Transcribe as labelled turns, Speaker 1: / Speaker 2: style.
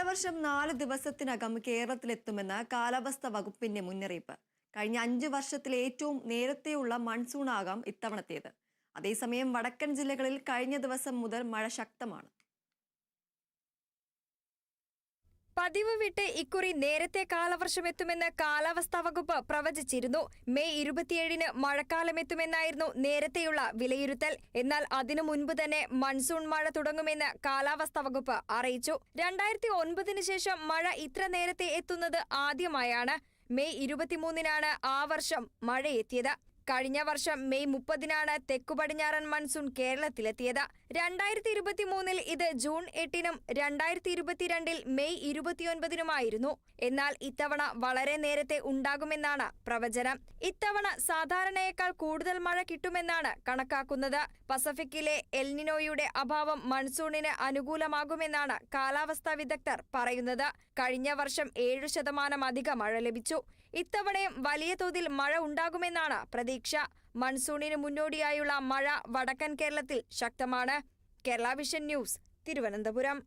Speaker 1: കാലവർഷം 4 ദിവസത്തിനകം കേരളത്തിലെത്തുമെന്ന് കാലാവസ്ഥാ വകുപ്പിന്റെ മുന്നറിയിപ്പ്. കഴിഞ്ഞ 5 വർഷത്തിലെ ഏറ്റവും നേരത്തെയുള്ള മൺസൂണാകാം ഇത്തവണത്തേത്. അതേസമയം വടക്കൻ ജില്ലകളിൽ കഴിഞ്ഞ ദിവസം മുതൽ മഴ ശക്തമാണ്.
Speaker 2: പതിവ് വിട്ട് ഇക്കുറി നേരത്തെ കാലവർഷമെത്തുമെന്ന് കാലാവസ്ഥാ വകുപ്പ് പ്രവചിച്ചിരുന്നു. മെയ് 27-ന് മഴക്കാലമെത്തുമെന്നായിരുന്നു നേരത്തെയുള്ള വിലയിരുത്തൽ. എന്നാൽ അതിനു മുൻപ് തന്നെ മൺസൂൺ മഴ തുടങ്ങുമെന്ന് കാലാവസ്ഥാ വകുപ്പ് അറിയിച്ചു. 2009-ന് ശേഷം മഴ ഇത്ര നേരത്തെ എത്തുന്നത് ആദ്യമായാണ്. മെയ് 23-നാണ് ആ വർഷം മഴയെത്തിയത്. കഴിഞ്ഞ വർഷം മെയ് 30-നാണ് തെക്കു പടിഞ്ഞാറൻ മൺസൂൺ കേരളത്തിലെത്തിയത്. 2023-ൽ ഇത് ജൂൺ 8-നും 2022-ൽ മെയ് 29-നുമായിരുന്നു. എന്നാൽ ഇത്തവണ വളരെ നേരത്തെ ഉണ്ടാകുമെന്നാണ് പ്രവചനം. ഇത്തവണ സാധാരണയേക്കാൾ കൂടുതൽ മഴ കിട്ടുമെന്നാണ് കണക്കാക്കുന്നത്. പസഫിക്കിലെ എൽനിനോയുടെ അഭാവം മൺസൂണിന് അനുകൂലമാകുമെന്നാണ് കാലാവസ്ഥാ വിദഗ്ധർ പറയുന്നത്. കഴിഞ്ഞ വർഷം 7% അധിക മഴ ലഭിച്ചു. ഇത്തവണയും വലിയ തോതിൽ മഴ ഉണ്ടാകുമെന്നാണ് പ്രതീക്ഷ. മൺസൂണിന് മുന്നോടിയായുള്ള മഴ വടക്കൻ കേരളത്തിൽ ശക്തമാണ്. Kerala vision news, Thiruvananthapuram.